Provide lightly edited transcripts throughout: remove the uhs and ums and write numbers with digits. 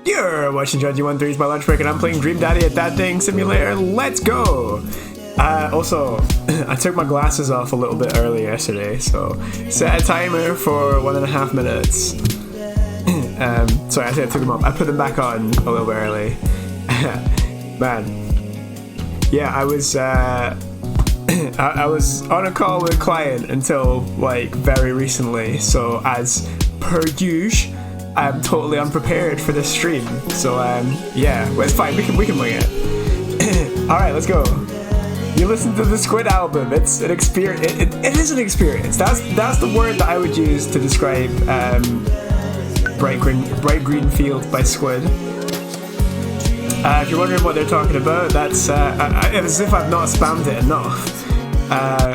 You're watching Jonji13's My Lunch Break, and I'm playing Dream Daddy at That Dang Simulator. Let's go! Also, I took my glasses off a little bit early yesterday, so set a timer for 1.5 minutes. Sorry, I said I took them off. I put them back on a little bit early. Man. Yeah, I was on a call with a client until, like, very recently, so as per usual, I'm totally unprepared for this stream. So, yeah, well, it's fine, we can wing it. Alright, let's go. You listen to the Squid album. It's an experience. It is an experience. That's the word that I would use to describe Bright Green Field by Squid. If you're wondering what they're talking about, that's as if I've not spammed it enough.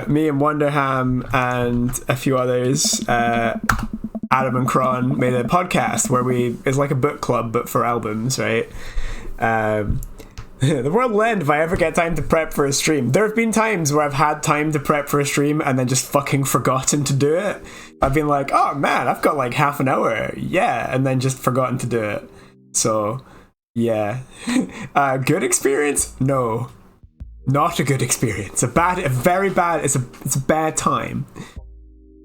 Me and Wonderham and a few others, Adam and Kron, made a podcast where it's like a book club but for albums, right? The world will end if I ever get time to prep for a stream. There have been times where I've had time to prep for a stream and then just fucking forgotten to do it. I've been like, oh man, I've got like half an hour. Yeah, and then just forgotten to do it. So, yeah. Good experience? No. Not a good experience. It's a bad time.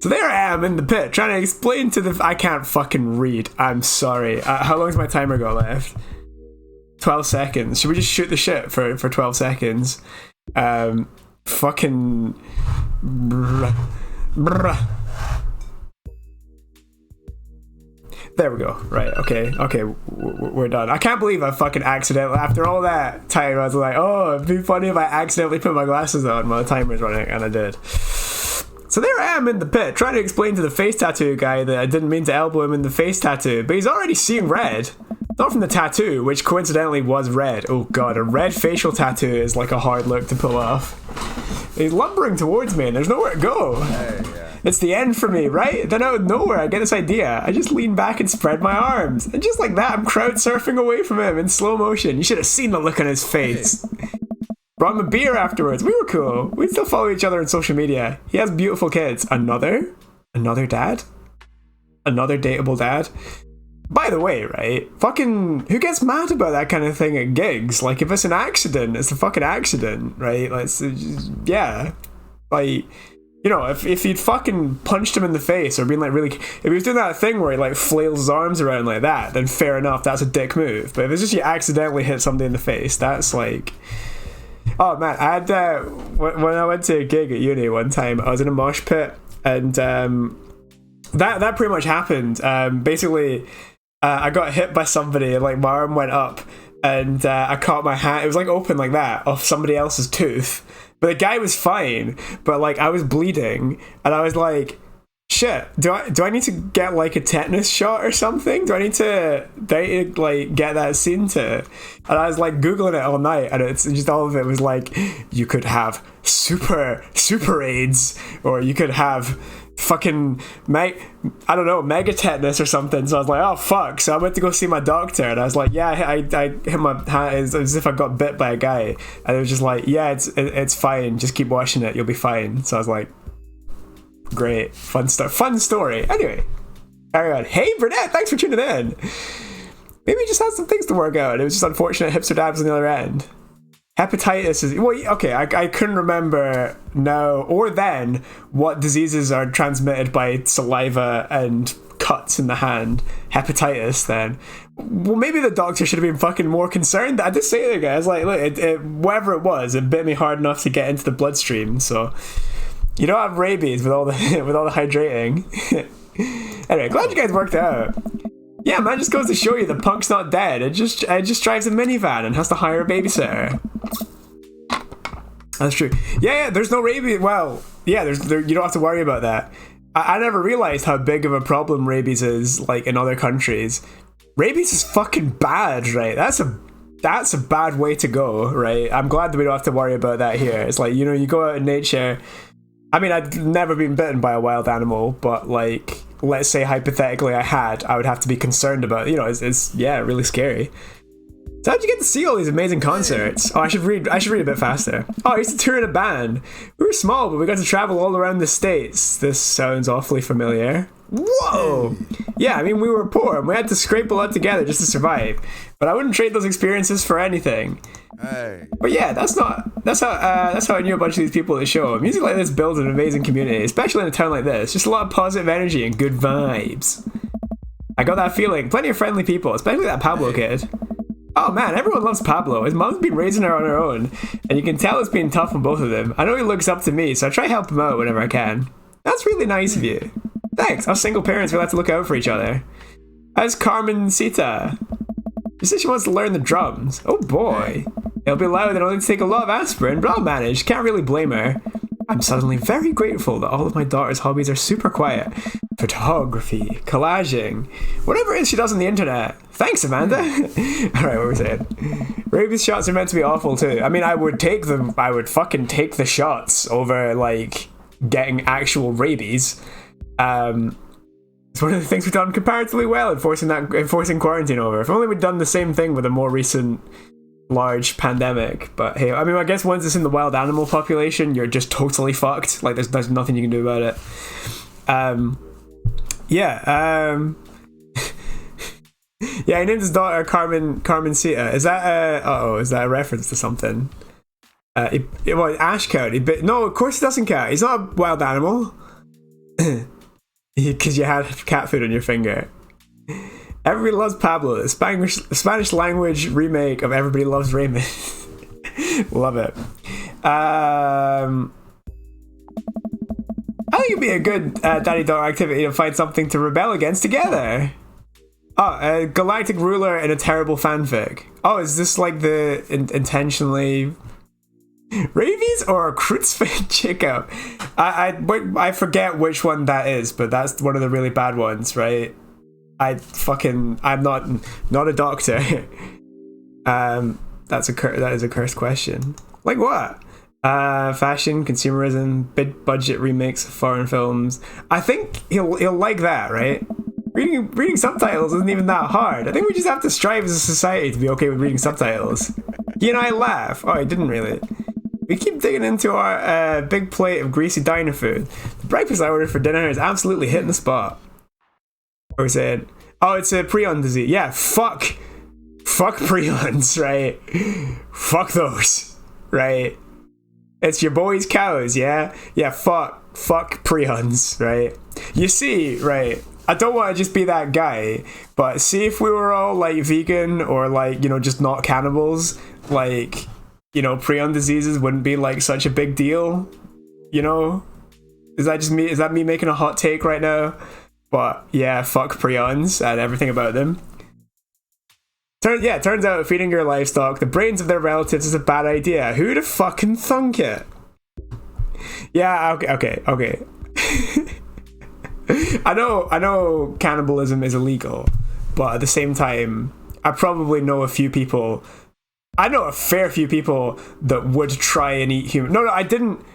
So there I am in the pit, trying to explain to I can't fucking read. I'm sorry. How long has my timer got left? 12 seconds. Should we just shoot the shit for 12 seconds? Fucking... There we go. Right, okay, we're done. I can't believe I fucking accidentally, after all that time, I was like, oh, it'd be funny if I accidentally put my glasses on while the timer's running, and I did. So there I am in the pit, trying to explain to the face tattoo guy that I didn't mean to elbow him in the face tattoo, but he's already seeing red. Not from the tattoo, which coincidentally was red. Oh god, a red facial tattoo is like a hard look to pull off. He's lumbering towards me and there's nowhere to go. It's the end for me, right? Then out of nowhere I get this idea. I just lean back and spread my arms. And just like that, I'm crowd surfing away from him in slow motion. You should have seen the look on his face. Brought him a beer afterwards. We were cool. We still follow each other on social media. He has beautiful kids. Another dad? Another dateable dad? By the way, right, fucking, who gets mad about that kind of thing at gigs? Like, if it's an accident, it's a fucking accident, right? Like, yeah. Like, you know, if you'd fucking punched him in the face or been like really, if he was doing that thing where he like flails his arms around like that, then fair enough, that's a dick move. But if it's just you accidentally hit somebody in the face, that's like... Oh man, I had, when I went to a gig at uni one time, I was in a mosh pit, and that pretty much happened. Basically... I got hit by somebody and like my arm went up and I caught my hand. It was like open like that off somebody else's tooth. But the guy was fine. But like I was bleeding and I was like, shit, do I need to get like a tetanus shot or something? Do I need to like get that seen to? And I was like Googling it all night and it's just all of it was like, you could have super AIDS or you could have fucking mega tetanus or something. So I was like, oh fuck. So I went to go see my doctor and I was like, yeah, I hit my hand as if I got bit by a guy, and it was just like, yeah, it's fine, just keep washing it, you'll be fine. So I was like, great, fun story. Anyway, carry on. Hey Burnett, thanks for tuning in. Maybe he just had some things to work out. It was just unfortunate hipster dabs on the other end. Hepatitis is... Well, okay, I couldn't remember now or then what diseases are transmitted by saliva and cuts in the hand. Hepatitis, then. Well, maybe the doctor should have been fucking more concerned. I did say to the guy, I was like, look, whatever it was, it bit me hard enough to get into the bloodstream, so... You don't have rabies with all the hydrating. Anyway, glad you guys worked out. Yeah, man, just goes to show you the punk's not dead. It just drives a minivan and has to hire a babysitter. That's true. Yeah, there's no rabies. Well, yeah, you don't have to worry about that. I never realized how big of a problem rabies is, like, in other countries. Rabies is fucking bad, right? That's a bad way to go, right? I'm glad that we don't have to worry about that here. It's like, you know, you go out in nature. I mean, I'd never been bitten by a wild animal, but, like... Let's say hypothetically I would have to be concerned about, you know, it's yeah, really scary. So how'd you get to see all these amazing concerts? Oh, I should read a bit faster. Oh, I used to tour in a band. We were small, but we got to travel all around the States. This sounds awfully familiar. Whoa! Yeah, I mean, we were poor and we had to scrape a lot together just to survive. But I wouldn't trade those experiences for anything. Hey. But yeah, that's how I knew a bunch of these people at the show. Music like this builds an amazing community, especially in a town like this. Just a lot of positive energy and good vibes. I got that feeling. Plenty of friendly people, especially that Pablo kid. Oh man, everyone loves Pablo. His mom's been raising her on her own, and you can tell it's been tough on both of them. I know he looks up to me, so I try to help him out whenever I can. That's really nice of you. Thanks. Us single parents, we like to look out for each other. How's Carmen Sita? She says she wants to learn the drums. Oh boy. It'll be loud and only take a lot of aspirin, but I'll manage. Can't really blame her. I'm suddenly very grateful that all of my daughter's hobbies are super quiet. Photography, collaging, whatever it is she does on the internet. Thanks, Amanda. Alright, what were we saying? Rabies shots are meant to be awful too. I mean, I would fucking take the shots over, like, getting actual rabies. It's one of the things we've done comparatively well enforcing quarantine over. If only we'd done the same thing with a more recent large pandemic. But hey, I mean, I guess once it's in the wild animal population, you're just totally fucked. Like, there's nothing you can do about it. Yeah, he named his daughter Carmen Sita. Is that is that a reference to something? Ash cow. No, of course he doesn't count. He's not a wild animal. Because you had cat food on your finger. Everybody Loves Pablo, the Spanish language remake of Everybody Loves Raymond. Love it. I think it'd be a good daddy-daughter activity to find something to rebel against together. Oh, a galactic ruler in a terrible fanfic. Oh, is this like the intentionally... Rabies or a Krutzfeld Chico? I forget which one that is, but that's one of the really bad ones, right? I'm not a doctor. That is a cursed question. Like what? Fashion, consumerism, big budget remakes of foreign films. I think he'll like that, right? Reading subtitles isn't even that hard. I think we just have to strive as a society to be okay with reading subtitles. He and I laugh. Oh, he didn't really. We keep digging into our big plate of greasy diner food. The breakfast I ordered for dinner is absolutely hitting the spot. What we said? Oh, it's a prion disease. Yeah, fuck prions, right? Fuck those, right? It's your boys' cows, yeah? Yeah, fuck prions, right? You see, right? I don't want to just be that guy, but see if we were all like vegan or like, you know, just not cannibals, like, you know, prion diseases wouldn't be like such a big deal, you know? Is that me making a hot take right now? But yeah, fuck prions and everything about them. Turns out feeding your livestock the brains of their relatives is a bad idea. Who'd have fucking thunk it? Yeah, okay. I know cannibalism is illegal, but at the same time, I probably know a fair few people that would try and eat human. No, I didn't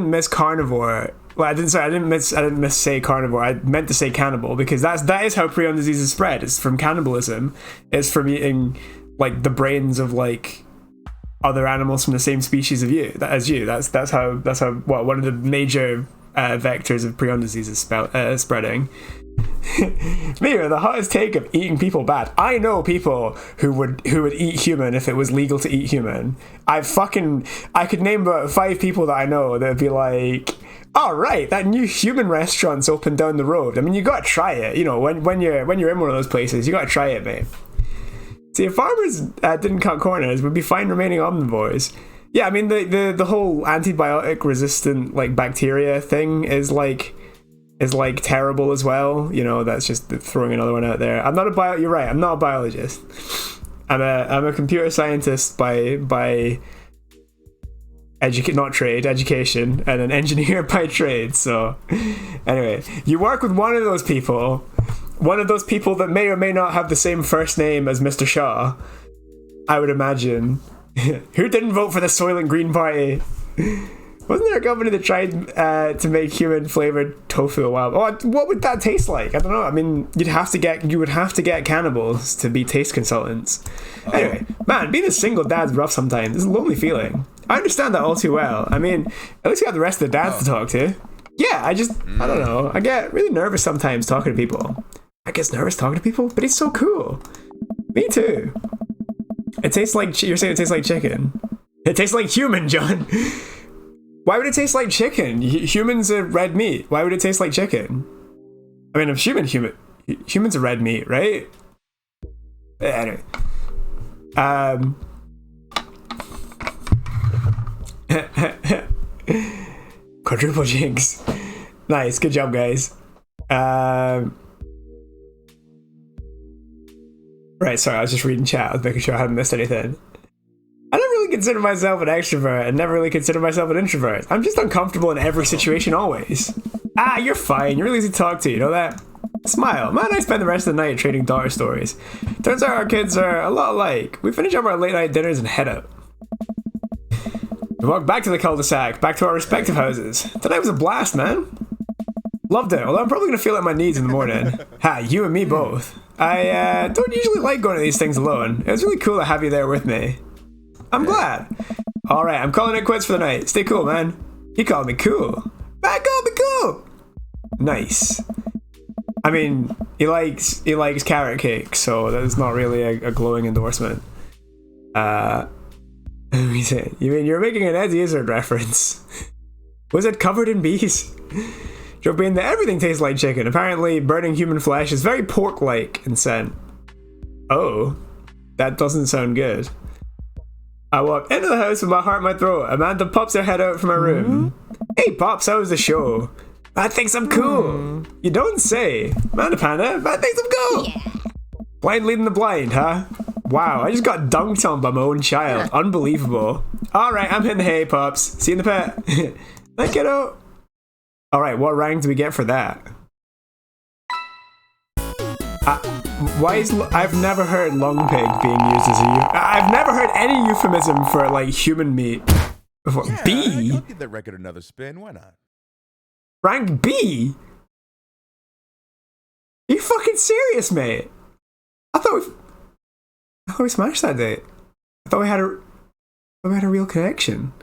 miss carnivore. Well, I didn't miss say carnivore. I meant to say cannibal, because that is how prion disease is spread. It's from cannibalism. It's from eating like the brains of like other animals from the same species as you. That's how one of the major vectors of prion disease is spreading. Maybe the hottest take of eating people bad. I know people who would eat human if it was legal to eat human. I could name about 5 people that I know that would be like, oh right, that new human restaurant's open down the road. I mean, you gotta try it. You know, when you're in one of those places, you gotta try it, mate. See, if farmers didn't cut corners, we'd be fine remaining omnivores. Yeah, I mean the whole antibiotic resistant like bacteria thing is like terrible as well. You know, that's just throwing another one out there. You're right, I'm not a biologist. I'm a computer scientist by education, and an engineer by trade. So anyway, you work with one of those people that may or may not have the same first name as Mr. Shaw, I would imagine. Who didn't vote for the Soylent Green Party? Wasn't there a company that tried to make human flavored tofu a while? Oh, what would that taste like? I don't know. I mean, you would have to get cannibals to be taste consultants. Anyway, man, being a single dad's rough sometimes. It's a lonely feeling. I understand that all too well. I mean, at least you have the rest of the dads to talk to. Yeah, I don't know. I get really nervous sometimes talking to people. I get nervous talking to people, but it's so cool. Me too. It tastes like, you're saying it tastes like chicken. It tastes like human, John. Why would it taste like chicken? Humans are red meat. Why would it taste like chicken? I mean, if humans are red meat, right? Anyway. Quadruple jinx. Nice, good job, guys. Right, sorry, I was just reading chat. I was making sure I hadn't missed anything. I don't really consider myself an extrovert and never really consider myself an introvert. I'm just uncomfortable in every situation always. Ah, you're fine. You're really easy to talk to, you know that? Smile. Man, I spend the rest of the night trading dollar stories. Turns out our kids are a lot alike. We finish up our late night dinners and head out. We walk back to the cul-de-sac, back to our respective houses. Tonight was a blast, man. Loved it, although I'm probably going to feel at my knees in the morning. Ha, you and me both. I don't usually like going to these things alone. It was really cool to have you there with me. I'm glad. Alright, I'm calling it quits for the night. Stay cool, man. He called me cool. Man called me cool! Nice. I mean, he likes carrot cake, so that's not really a glowing endorsement. Let me say, you mean you're making an Ed Izzard reference? Was it covered in bees? Joke being that everything tastes like chicken. Apparently, burning human flesh is very pork-like in scent. Oh, that doesn't sound good. I walk into the house with my heart in my throat. Amanda pops her head out from her room. Hey, Pops, how was the show? Man thinks I'm cool. You don't say. Amanda Panda, man thinks I'm cool. Yeah. Blind leading the blind, huh? Wow, I just got dunked on by my own child. Unbelievable. Alright, I'm hitting the hay, Pops. See you in the pet. Let kiddo. Alright, what rank do we get for that? I've never heard long pig being used as I've never heard any euphemism for, like, human meat before. Yeah, B? I'll give that record another spin, why not? Rank B? Are you fucking serious, mate? I thought we smashed that date. I thought we had a real connection.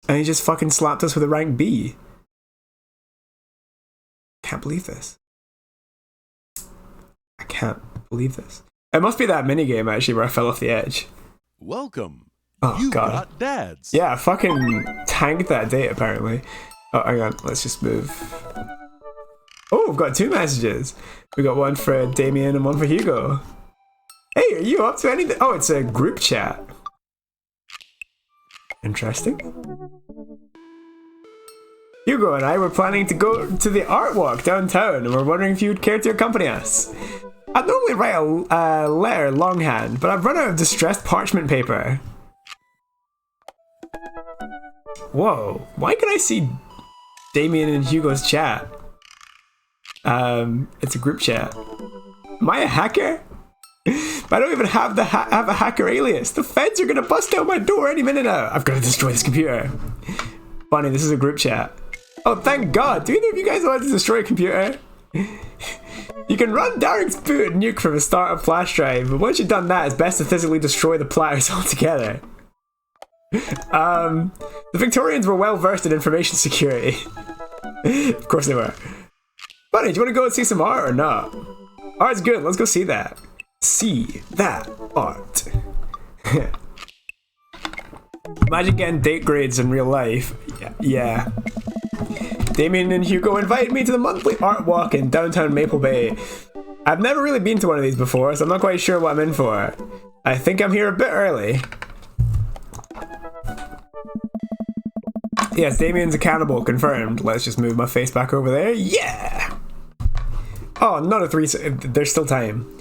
And he just fucking slapped us with a rank B. Can't believe this. I can't believe this. It must be that minigame actually where I fell off the edge. Welcome. Oh, You God. got dads. Yeah, I fucking tanked that date apparently. Oh, hang on, let's just move. Oh, we've got 2 messages. We got one for Damien and one for Hugo. Hey, are you up to anything? Oh, it's a group chat. Interesting. Hugo and I were planning to go to the art walk downtown and we're wondering if you would care to accompany us. I'd normally write a letter longhand, but I've run out of distressed parchment paper. Whoa, why can I see Damien and Hugo's chat? It's a group chat. Am I a hacker? I don't even have have a hacker alias. The feds are gonna bust out my door any minute now. I've got to destroy this computer. Funny, this is a group chat. Oh, thank God. Do either of you guys want to destroy a computer? You can run Derek's boot and nuke from a startup flash drive, but once you've done that, it's best to physically destroy the platters altogether. The Victorians were well versed in information security. Of course they were. Bunny, do you want to go and see some art or not? Art's good, let's go see that. See that art. Imagine getting date grades in real life. Yeah. Damien and Hugo invited me to the monthly art walk in downtown Maple Bay. I've never really been to one of these before, so I'm not quite sure what I'm in for. I think I'm here a bit early. Yes, Damien's a cannibal, confirmed. Let's just move my face back over there. Yeah! Oh, not a 3, there's still time.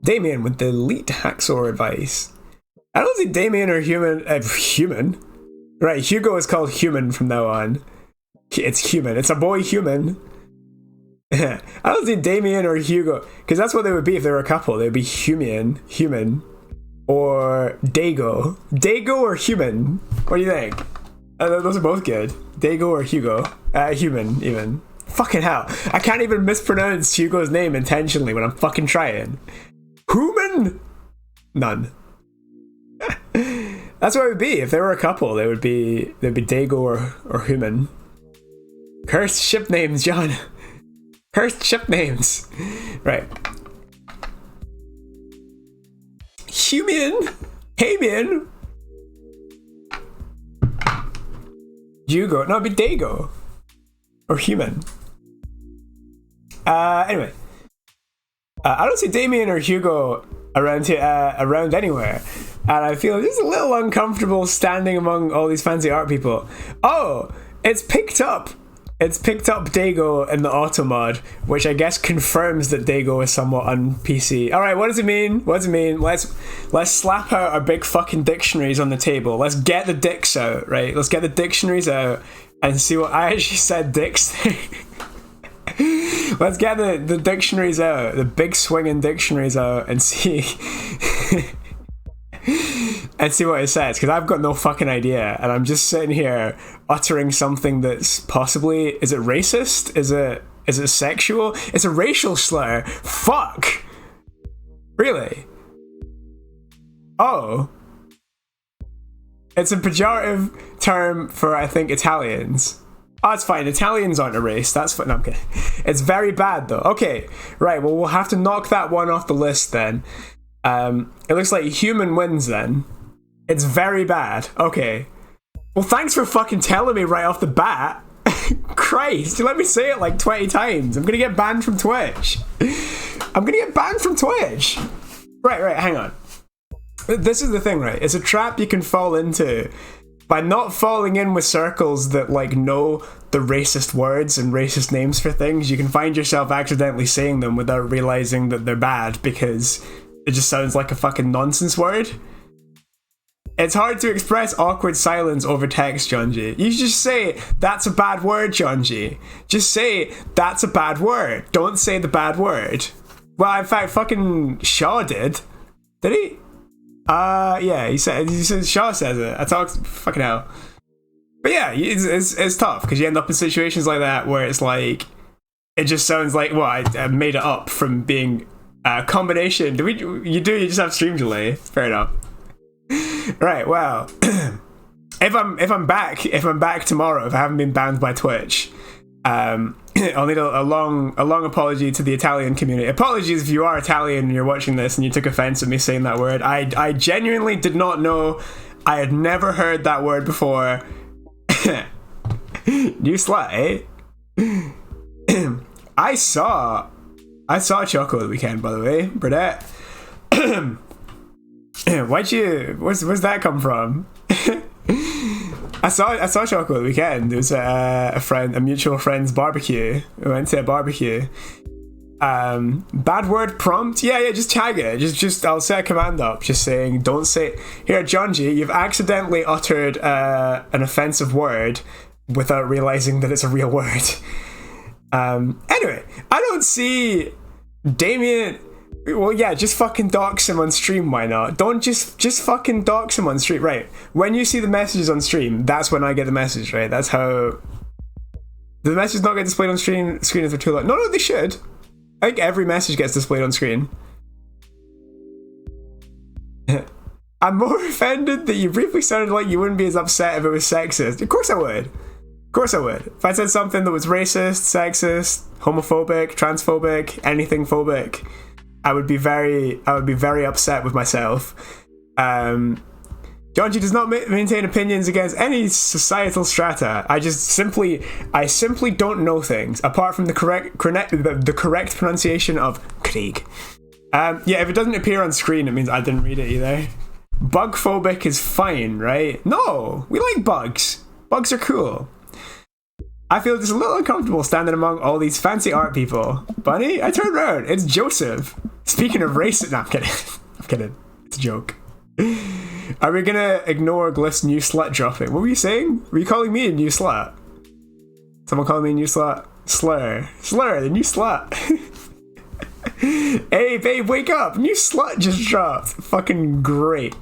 Damien with the elite hacksaw advice. I don't see Damien or human. Right, Hugo is called human from now on. It's human. It's a boy human. I don't see Damien or Hugo, because that's what they would be if they were a couple. They would be human, or Dago. Dago or human? What do you think? Those are both good. Dago or Hugo. Human, even. Fucking hell. I can't even mispronounce Hugo's name intentionally when I'm fucking trying. Human? None. That's what it would be. If they were a couple, they'd be Dago or human. Cursed ship names, John. Cursed ship names. Right. Human. Hamian. Hugo. No, it'd be Dago. Or human. Anyway. I don't see Damien or Hugo around here, around anywhere. And I feel just a little uncomfortable standing among all these fancy art people. Oh, it's picked up. It's picked up Dago in the auto mod, which I guess confirms that Dago is somewhat un-PC. Alright, what does it mean? What does it mean? Let's slap out our big fucking dictionaries on the table. Let's get the dicks out, right? Let's get the dictionaries out and see what I actually said dicks there. Let's get the dictionaries out, the big swinging dictionaries out, and see and see what it says, because I've got no fucking idea, and I'm just sitting here uttering something that's possibly, is it racist? Is it sexual? It's a racial slur. Fuck. Really? Oh. It's a pejorative term for, I think, Italians. Oh, it's fine. Italians aren't a race. That's fine. No, I'm kidding. It's very bad, though. Okay, right. Well, we'll have to knock that one off the list then. It looks like human wins then. It's very bad. Okay. Well, thanks for fucking telling me right off the bat. Christ, you let me say it like 20 times. I'm gonna get banned from Twitch. I'm gonna get banned from Twitch. Right, hang on. This is the thing, right? It's a trap you can fall into by not falling in with circles that like know the racist words and racist names for things. You can find yourself accidentally saying them without realizing that they're bad because it just sounds like a fucking nonsense word. It's hard to express awkward silence over text, Jonji. You just say, that's a bad word, Jonji. Just say, that's a bad word. Don't say the bad word. Well, in fact, fucking Shaw did. Did he? Yeah, he said Shaw says it. I talk, fucking hell. But yeah, it's tough, because you end up in situations like that where it's like, it just sounds like, well, I made it up from being a combination. You just have stream delay. Fair enough. Right, well, if I'm back tomorrow, if I haven't been banned by Twitch, I'll need a long apology to the Italian community. Apologies if you are Italian and you're watching this and you took offense at me saying that word. I genuinely did not know. I had never heard that word before. New slut, eh? I saw Choco the weekend, by the way, Burdette. Where's that come from? I saw Choco the weekend. It was a mutual friend's barbecue. We went to a barbecue. Bad word prompt? Yeah, just tag it. Just I'll set a command up just saying, don't say, here, Jonji, you've accidentally uttered an offensive word without realizing that it's a real word. Anyway, I don't see Damien. Well, yeah, just fucking dox him on stream, why not? Don't just fucking dox him on stream, right? When you see the messages on stream, that's when I get the message, right? That's how... The message not get displayed on screen if they're too long. No, they should. I think every message gets displayed on screen. I'm more offended that you briefly sounded like you wouldn't be as upset if it was sexist. Of course I would. Of course I would. If I said something that was racist, sexist, homophobic, transphobic, anything phobic, I would be very upset with myself. Jonji does not maintain opinions against any societal strata. I simply don't know things apart from the correct pronunciation of Krieg. Yeah, if it doesn't appear on screen, it means I didn't read it either. Bug phobic is fine, right? No, we like bugs. Bugs are cool. I feel just a little uncomfortable standing among all these fancy art people. Bunny, I turned around. It's Joseph. Speaking of race, no, I'm kidding. I'm kidding. It's a joke. Are we gonna ignore Glyph's new slut dropping? What were you saying? Were you calling me a new slut? Someone calling me a new slut? Slur, the new slut. Hey, babe, wake up. New slut just dropped. Fucking great.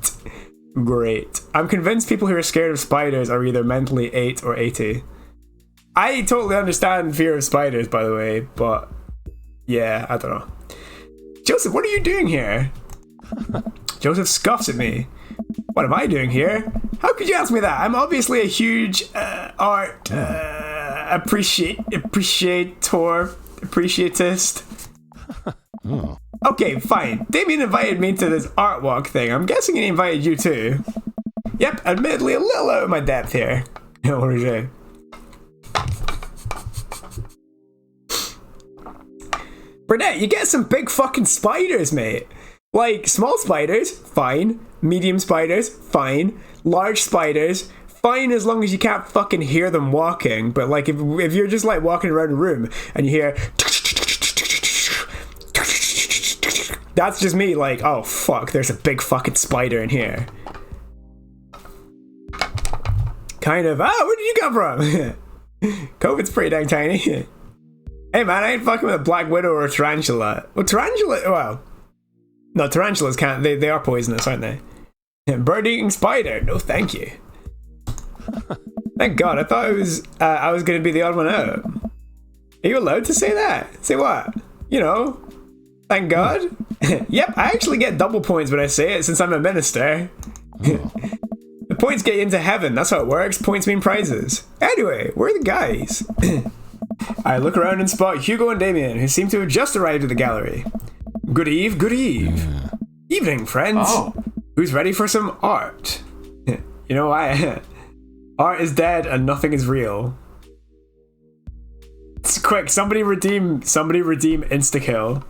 I'm convinced people who are scared of spiders are either mentally 8 or 80. I totally understand fear of spiders, by the way, but yeah, I don't know. Joseph, what are you doing here? Joseph scoffs at me. What am I doing here? How could you ask me that? I'm obviously a huge art appreciatist. Oh. Okay, fine. Damien invited me to this art walk thing. I'm guessing he invited you too. Yep, admittedly a little out of my depth here. Roger. Burnett, you get some big fucking spiders, mate. Like, small spiders, fine. Medium spiders, fine. Large spiders, fine as long as you can't fucking hear them walking. But like, if you're just like walking around a room and you hear... That's just me like, oh fuck, there's a big fucking spider in here. Kind of, where did you come from? COVID's pretty dang tiny. Hey man, I ain't fucking with a black widow or a tarantula. Well, no, tarantulas can't, they are poisonous, aren't they? Bird-eating spider, no thank you. Thank God, I thought I was gonna be the odd one out. Are you allowed to say that? Say what? You know, thank God? Yep, I actually get double points when I say it since I'm a minister. The points get you into heaven, that's how it works. Points mean prizes. Anyway, where are the guys? I look around and spot Hugo and Damien, who seem to have just arrived at the gallery. Good eve. Evening, friends. Oh. Who's ready for some art? You know why? Art is dead and nothing is real. It's quick, somebody redeem insta-kill.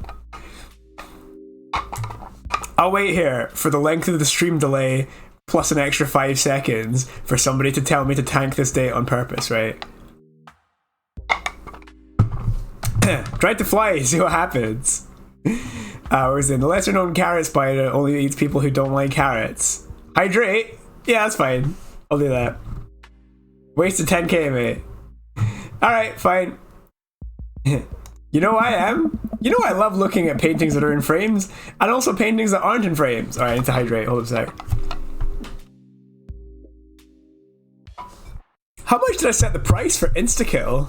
I'll wait here for the length of the stream delay plus an extra 5 seconds for somebody to tell me to tank this date on purpose, right? Try to fly, see what happens. Where's it? The lesser known carrot spider only eats people who don't like carrots. Hydrate? Yeah, that's fine. I'll do that. Wasted 10k, mate. Alright, fine. You know who I am? You know I love looking at paintings that are in frames, and also paintings that aren't in frames. Alright, I need to hydrate. Hold up a sec. How much did I set the price for insta-kill?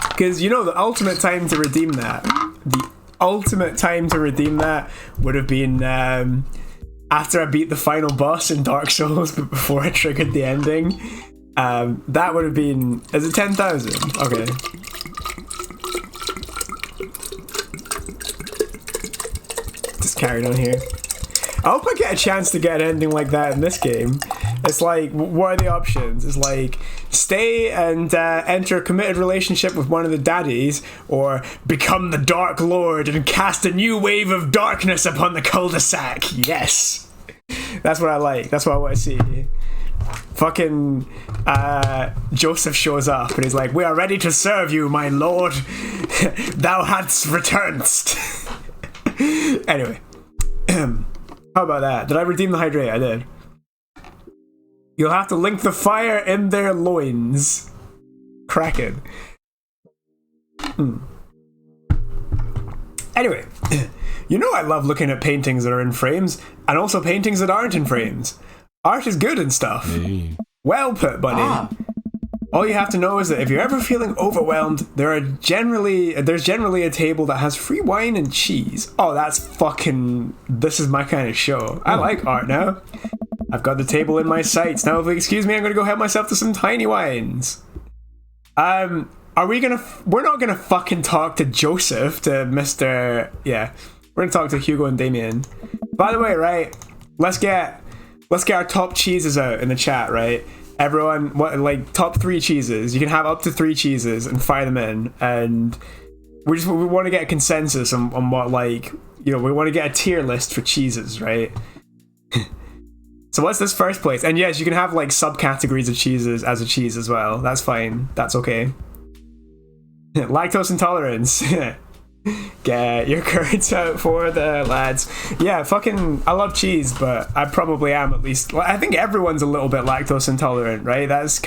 Because, you know, the ultimate time to redeem that. The ultimate time to redeem that would have been after I beat the final boss in Dark Souls, but before I triggered the ending. That would have been... Is it 10,000? Okay. Just carried on here. I hope I get a chance to get an ending like that in this game. It's like, what are the options? It's like, stay and enter a committed relationship with one of the daddies, or become the Dark Lord and cast a new wave of darkness upon the cul-de-sac. Yes! That's what I like. That's what I want to see. Fucking Joseph shows up and he's like, we are ready to serve you, my lord. Thou hadst returned. Anyway. How about that? Did I redeem the hydrate? I did. You'll have to link the fire in their loins. Kraken. Anyway. You know I love looking at paintings that are in frames, and also paintings that aren't in frames. Art is good and stuff. Hey. Well put, buddy. All you have to know is that if you're ever feeling overwhelmed, there's generally a table that has free wine and cheese. Oh, that's fucking... This is my kind of show. I like art now. I've got the table in my sights. Now, if you'll excuse me, I'm going to go help myself to some tiny wines. Are we going to... We're not going to fucking talk to Joseph, to Mr... Yeah. We're going to talk to Hugo and Damien. By the way, right, let's get our top cheeses out in the chat, right? Everyone, like, top 3 cheeses. You can have up to 3 cheeses and fire them in. And we want to get a consensus on what, like, you know, we want to get a tier list for cheeses, right? So what's this first place? And yes, you can have, like, subcategories of cheeses as a cheese as well. That's fine. That's okay. Lactose intolerance. Get your curds out for the lads. Yeah, fucking, I love cheese, but I probably am at least. Well, I think everyone's a little bit lactose intolerant, right? It's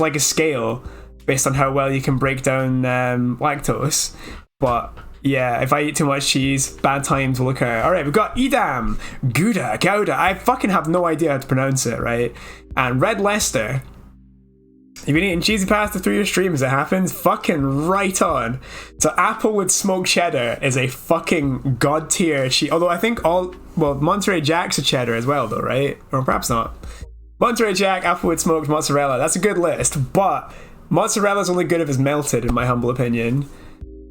like a scale based on how well you can break down lactose. But yeah, if I eat too much cheese, bad times will occur. Alright, we've got Edam, Gouda. I fucking have no idea how to pronounce it, right? And Red Leicester. You've been eating cheesy pasta through your stream as it happens? Fucking right on. So apple with smoked cheddar is a fucking god tier cheese. Although I think Monterey Jack's a cheddar as well though, right? Or perhaps not. Monterey Jack, apple with smoked mozzarella. That's a good list, but mozzarella's only good if it's melted, in my humble opinion.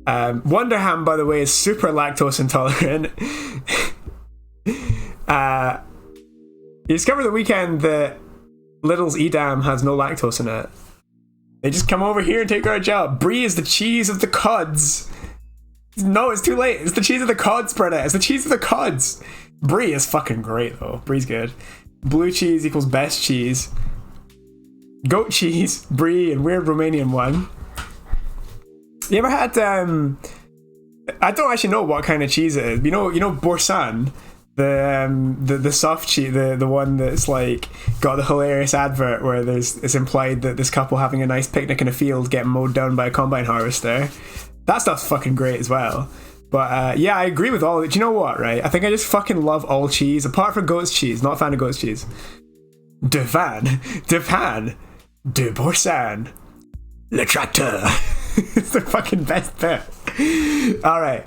Wonder Ham, by the way, is super lactose intolerant. You discover the weekend that Little's Edam has no lactose in it. They just come over here and take our job. Brie is the cheese of the cods. No, it's too late. It's the cheese of the cods, Brenna. It's the cheese of the cods. Brie is fucking great, though. Brie's good. Blue cheese equals best cheese. Goat cheese, brie, and weird Romanian one. You ever had, I don't actually know what kind of cheese it is. You know Boursin? The soft cheese, the one that's like got the hilarious advert where it's implied that this couple having a nice picnic in a field getting mowed down by a combine harvester. That stuff's fucking great as well. But yeah, I agree with all of it. Do you know what, right? I think I just fucking love all cheese, apart from goat's cheese. Not a fan of goat's cheese. De pan, de Boursin, le tracteur. It's the fucking best bit. Alright,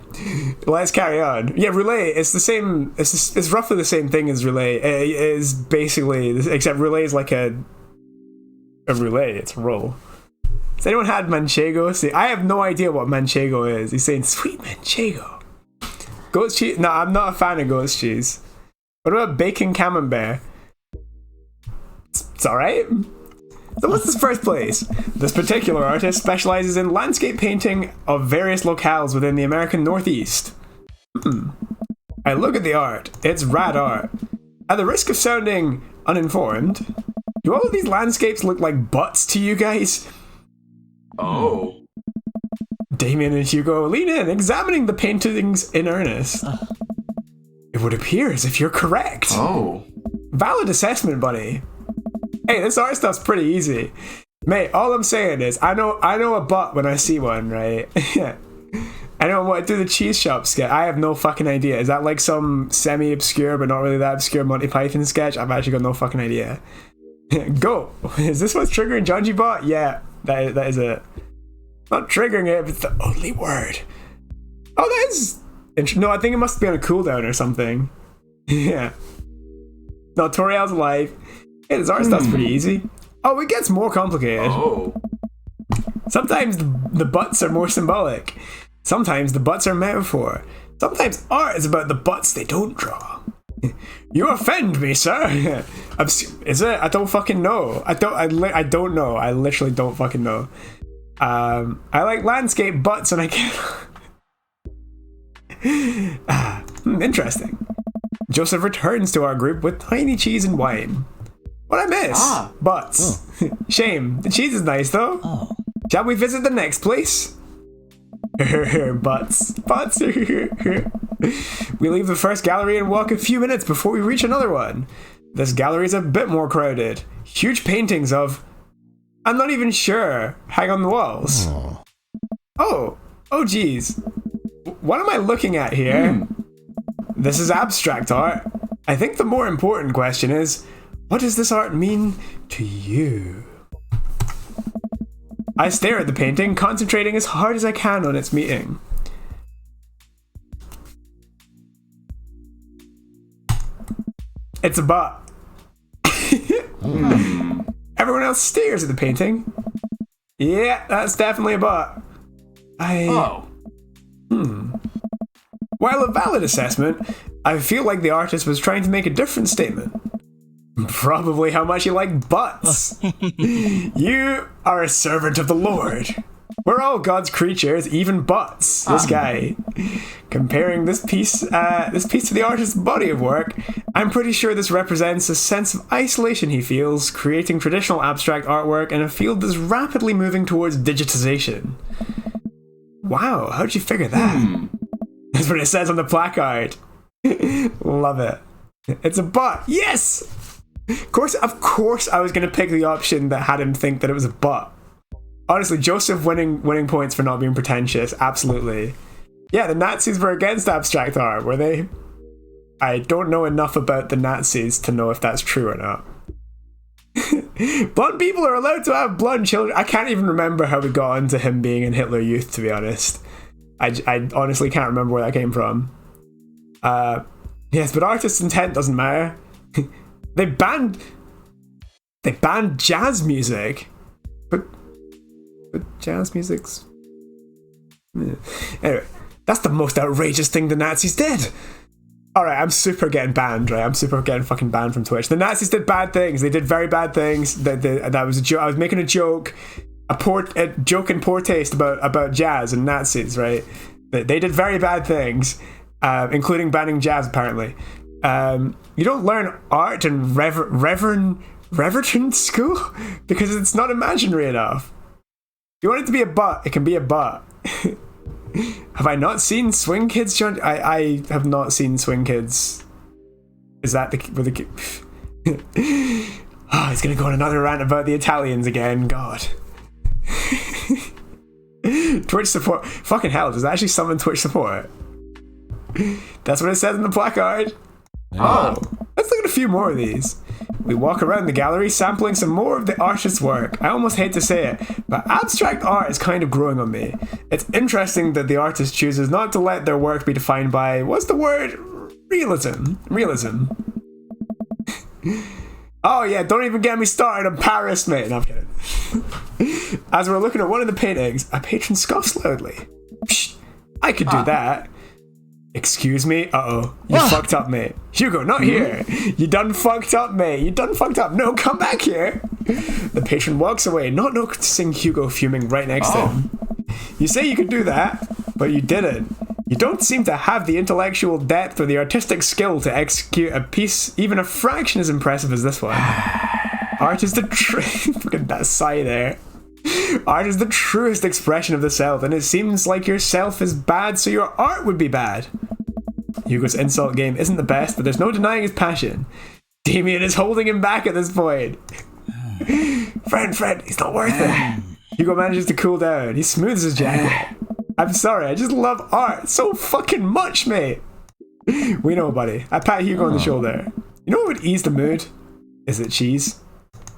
let's carry on. Yeah, roulette, it's the same, it's roughly the same thing as roulette. It is basically, except roulette is like a roulette, it's a roll. Has anyone had manchego? See, I have no idea what manchego is. He's saying, sweet manchego. Goat's cheese? No, I'm not a fan of goat's cheese. What about bacon camembert? It's alright. So what's this first place? This particular artist specializes in landscape painting of various locales within the American Northeast. I look at the art. It's rad art. At the risk of sounding uninformed, do all of these landscapes look like butts to you guys? Oh. Damien and Hugo lean in, examining the paintings in earnest. It would appear as if you're correct. Oh. Valid assessment, buddy. Hey, this art stuff's pretty easy. Mate, all I'm saying is, I know a butt when I see one, right? I know what do the cheese shop sketch. I have no fucking idea. Is that like some semi-obscure, but not really that obscure Monty Python sketch? I've actually got no fucking idea. Go! Is this what's triggering Jonji13? Yeah, that is it. Not triggering it, but it's the only word. Oh, that is... No, I think it must be on a cooldown or something. Yeah. No, Toriel's alive. Hey, this art stuff's pretty easy. Oh, it gets more complicated. Oh. Sometimes the butts are more symbolic. Sometimes the butts are metaphor. Sometimes art is about the butts they don't draw. You offend me, sir. Is it? I don't fucking know. I don't know. I literally don't fucking know. I like landscape butts and I can't... Interesting. Joseph returns to our group with tiny cheese and wine. What I miss? Butts. Oh. Shame. The cheese is nice though. Oh. Shall we visit the next place? Butts. Butts. We leave the first gallery and walk a few minutes before we reach another one. This gallery is a bit more crowded. Huge paintings of... I'm not even sure. Hang on the walls. Oh geez. What am I looking at here? This is abstract art. I think the more important question is, what does this art mean to you? I stare at the painting, concentrating as hard as I can on its meaning. It's a butt. Everyone else stares at the painting. Yeah, that's definitely a butt. While a valid assessment, I feel like the artist was trying to make a different statement. Probably how much you like butts. You are a servant of the Lord. We're all God's creatures, even butts. This guy. Comparing this piece to the artist's body of work, I'm pretty sure this represents a sense of isolation he feels, creating traditional abstract artwork in a field that's rapidly moving towards digitization. Wow, how'd you figure that? That's what it says on the placard. Love it. It's a butt. Yes! Of course I was going to pick the option that had him think that it was a butt. Honestly, Joseph winning points for not being pretentious. Absolutely. Yeah, the Nazis were against abstract art, were they? I don't know enough about the Nazis to know if that's true or not. Blonde people are allowed to have blonde children. I can't even remember how we got into him being in Hitler Youth, to be honest. I honestly can't remember where that came from. Yes, but artist's intent doesn't matter. They banned jazz music. But jazz music's... Anyway, that's the most outrageous thing the Nazis did. Alright, I'm super getting banned, right? I'm super getting fucking banned from Twitch. The Nazis did bad things. They did very bad things. That was a joke. I was making a joke. A joke in poor taste about jazz and Nazis, right? They did very bad things, including banning jazz, apparently. You don't learn art in Reverend school because it's not imaginary enough. If you want it to be a butt, it can be a butt. Have I not seen Swing Kids, John? I have not seen Swing Kids. Is that the oh, he's gonna go on another rant about the Italians again. God. Twitch support. Fucking hell, does that actually summon Twitch support? That's what it says in the placard. Oh, let's look at a few more of these. We walk around the gallery sampling some more of the artist's work. I almost hate to say it, but abstract art is kind of growing on me. It's interesting that the artist chooses not to let their work be defined by, what's the word? Realism. Oh yeah, don't even get me started on Paris, mate. No, I'm kidding. As we're looking at one of the paintings, a patron scoffs loudly. Psh, I could do that. Excuse me? Uh-oh. You fucked up, mate. Hugo, not here. You done fucked up, mate. You done fucked up. No, come back here. The patron walks away, not noticing Hugo fuming right next to him. You say you could do that, but you didn't. You don't seem to have the intellectual depth or the artistic skill to execute a piece even a fraction as impressive as this one. Art is the look at that sigh there. Art is the truest expression of the self, and it seems like your self is bad, so your art would be bad. Hugo's insult game isn't the best, but there's no denying his passion. Damien is holding him back at this point. Friend, he's not worth it. Hugo manages to cool down. He smooths his jacket. I'm sorry, I just love art so fucking much, mate. We know, buddy. I pat Hugo on the shoulder. You know what would ease the mood? Is it cheese?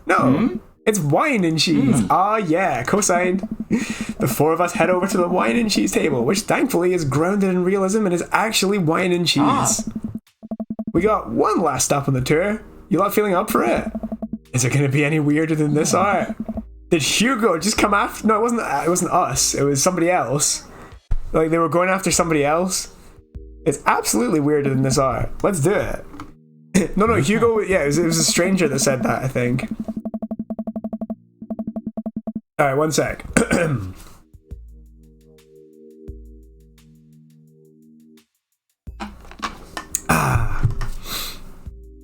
No. It's wine and cheese. Ah, yeah, co-signed. The four of us head over to the wine and cheese table, which thankfully is grounded in realism and is actually wine and cheese. We got one last stop on the tour. You lot feeling up for it? Is it going to be any weirder than this art? Did Hugo just come after? No, it wasn't us. It was somebody else. Like they were going after somebody else. It's absolutely weirder than this art. Let's do it. No, Hugo. Yeah, it was a stranger that said that, I think. All right, one sec.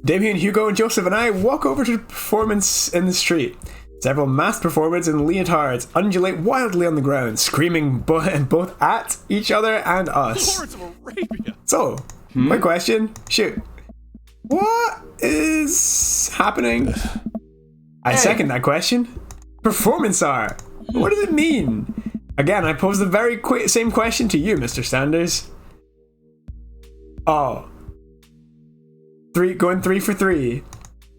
Damien, Hugo, and Joseph and I walk over to the performance in the street. Several masked performers in leotards undulate wildly on the ground, screaming both at each other and us. Lords of Arabia. So, my question, shoot. What is happening? I second that question. Performance art. What does it mean? Again, I pose the very same question to you, Mr. Sanders. Oh. Going 3 for 3.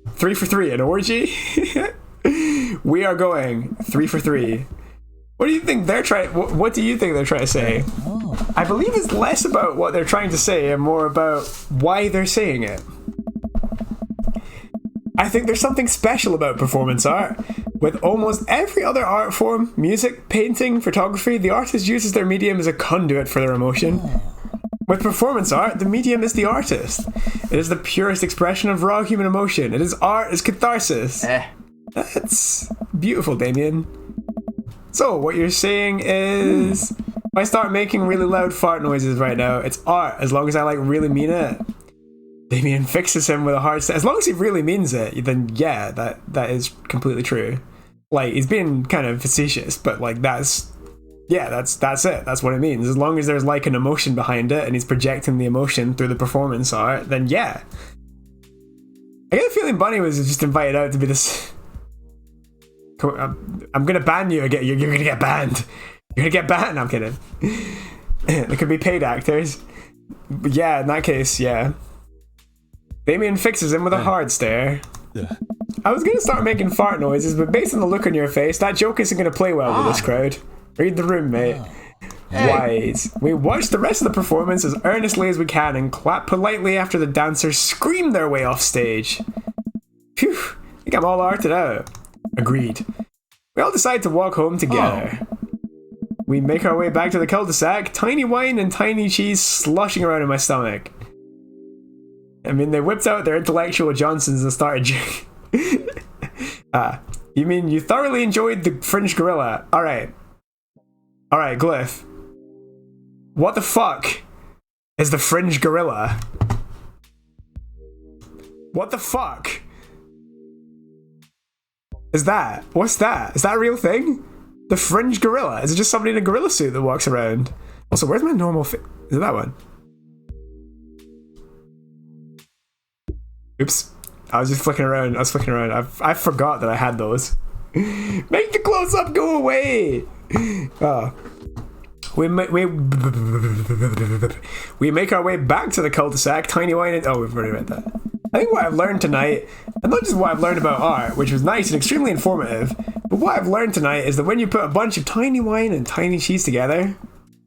3 for 3, an orgy? We are going 3 for 3. What do you think they're trying? What do you think they're trying to say? I believe it's less about what they're trying to say and more about why they're saying it. I think there's something special about performance art. With almost every other art form, music, painting, photography, the artist uses their medium as a conduit for their emotion. With performance art, the medium is the artist. It is the purest expression of raw human emotion. It is art, is catharsis. That's beautiful, Damien. So, what you're saying is, if I start making really loud fart noises right now, it's art, as long as I really mean it. Damien fixes him with a hard set. As long as he really means it, then yeah, that is completely true. He's being kind of facetious, but that's it. That's what it means. As long as there's an emotion behind it and he's projecting the emotion through the performance art, then yeah. I get a feeling Bunny was just invited out to be this... I'm gonna ban you again. You're gonna get banned. You're gonna get banned. I'm kidding. They could be paid actors. But yeah, in that case, yeah. Damien fixes him with a hard stare. I was gonna start making fart noises, but based on the look on your face, that joke isn't gonna play well with this crowd. Read the room, mate. Wise. We watch the rest of the performance as earnestly as we can and clap politely after the dancers scream their way off stage. Phew, I think I'm all arted out. Agreed. We all decide to walk home together. We make our way back to the cul-de-sac, tiny wine and tiny cheese sloshing around in my stomach. I mean, they whipped out their intellectual Johnsons and started drinking. You mean you thoroughly enjoyed the Fringe Gorilla? Alright, Glyph. What the fuck is the Fringe Gorilla? What the fuck is that? What's that? Is that a real thing? The Fringe Gorilla? Is it just somebody in a gorilla suit that walks around? Also, where's my normal Is it that one? Oops. I was just flicking around. I forgot that I had those. Make the close-up go away! Oh. We make our way back to the cul-de-sac, tiny wine and... Oh, we've already read that. I think what I've learned tonight, and not just what I've learned about art, which was nice and extremely informative, but what I've learned tonight is that when you put a bunch of tiny wine and tiny cheese together,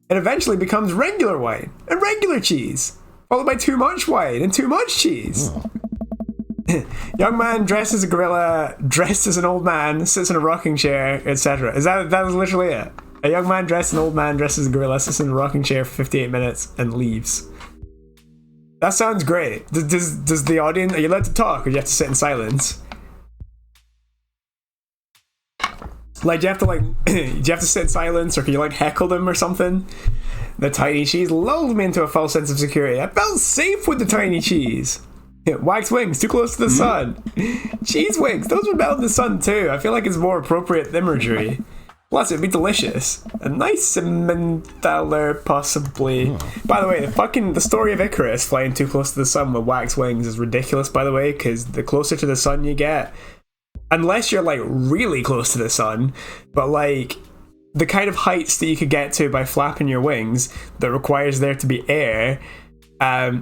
it eventually becomes regular wine and regular cheese, followed by too much wine and too much cheese. Young man dressed as a gorilla, dressed as an old man, sits in a rocking chair, etc. That was literally it. A young man dressed as an old man, dressed as a gorilla, sits in a rocking chair for 58 minutes and leaves. That sounds great. Does the audience... Are you allowed to talk, or do you have to sit in silence? Like, do you have to sit in silence, or can you, like, heckle them or something? The tiny cheese lulled me into a false sense of security. I felt safe with the tiny cheese. Wax wings, too close to the sun. Cheese wings, those would melt in the sun too. I feel like it's more appropriate imagery. Plus, it'd be delicious. A nice Emmentaler, possibly. By the way, the story of Icarus flying too close to the sun with wax wings is ridiculous, by the way, because the closer to the sun you get, unless you're, like, really close to the sun, but, like, the kind of heights that you could get to by flapping your wings that requires there to be air,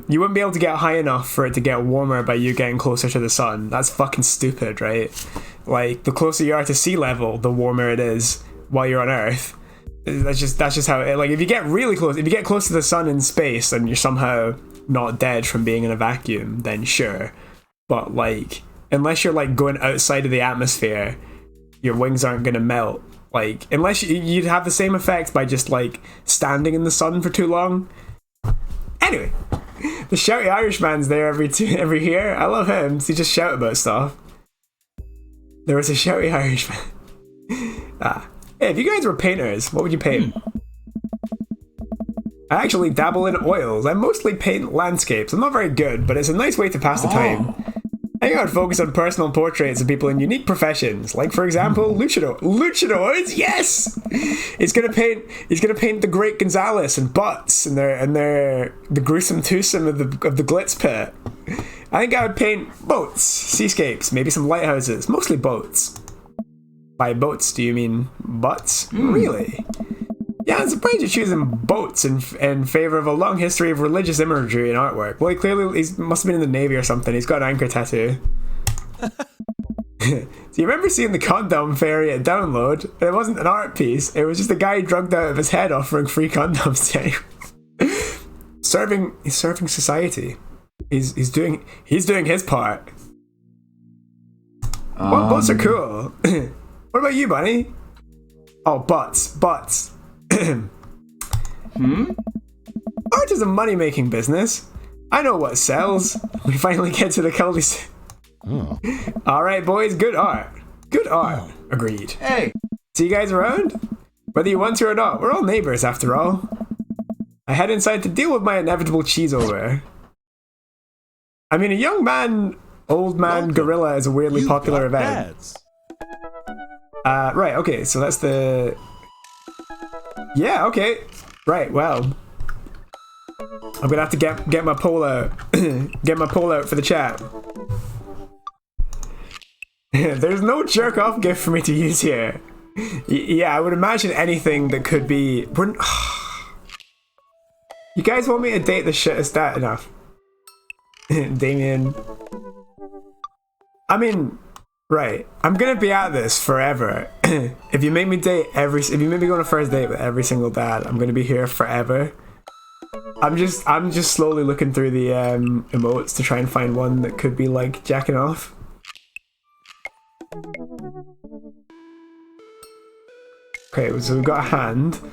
you wouldn't be able to get high enough for it to get warmer by you getting closer to the sun. That's fucking stupid, right? Like, the closer you are to sea level, the warmer it is while you're on Earth. That's just how it, like, if you get really close, if you get close to the sun in space and you're somehow not dead from being in a vacuum, then sure. But, like, unless you're, like, going outside of the atmosphere, your wings aren't gonna melt. Like, unless you'd have the same effect by just, like, standing in the sun for too long. Anyway, the shouty Irishman's there every year. I love him. So he just shout about stuff. There was a shouty Irishman. Hey, if you guys were painters, what would you paint? I actually dabble in oils. I mostly paint landscapes. I'm not very good, but it's a nice way to pass the time. I think I would focus on personal portraits of people in unique professions, like, for example, luchadors. Yes, he's gonna paint the Great Gonzalez and Butts and the gruesome twosome of the Glitz Pit. I think I would paint boats, seascapes, maybe some lighthouses, mostly boats. By boats, do you mean butts? Really? Yeah, I'm surprised you're choosing boats in favor of a long history of religious imagery and artwork. Well, he must have been in the Navy or something. He's got an anchor tattoo. Do you remember seeing the condom fairy at Download? It wasn't an art piece. It was just a guy drugged out of his head offering free condoms to anyone. He's serving society. He's doing his part. Well, boats are cool. What about you, Bunny? Oh, butts. Art is a money-making business. I know what sells. We finally get to the cul-de-sac. Alright, boys, good art. Agreed. Hey! See you guys around? Whether you want to or not, we're all neighbors after all. I head inside to deal with my inevitable cheese over. I mean, a young man, old man gorilla is a weirdly popular event. Right, okay, so that's the... Yeah, okay. Right, well. I'm gonna have to get my pole out. Get my pole out for the chat. There's no jerk-off gift for me to use here. Yeah, I would imagine anything that could be... You guys want me to date the shit? Is that enough? Damien. I mean, Right. I'm gonna be at this forever. If you make me if you make me go on a first date with every single dad, I'm gonna be here forever. I'm just slowly looking through the emotes to try and find one that could be like jacking off. Okay, so we've got a hand. Do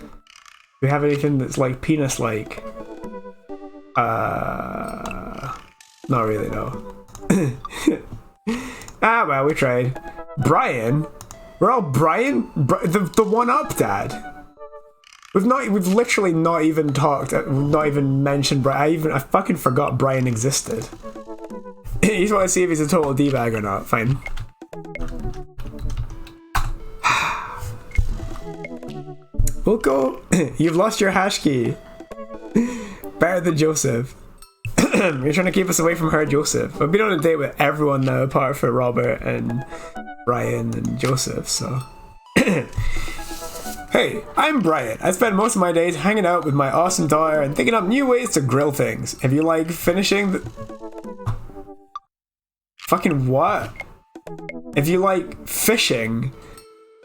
we have anything that's like penis-like? Not really, no. Ah, well, we tried. Brian? We're all Brian? The one-up dad? We've literally not even talked, not even mentioned Brian. I fucking forgot Brian existed. You just want to see if he's a total D-bag or not. Fine. We'll go. You've lost your hash key. Better than Joseph. You're trying to keep us away from her, Joseph. I've been on a date with everyone now, apart from Robert and Brian and Joseph, so. Hey, I'm Brian. I spend most of my days hanging out with my awesome daughter and thinking up new ways to grill things. If you like finishing the... Fucking what? If you like fishing...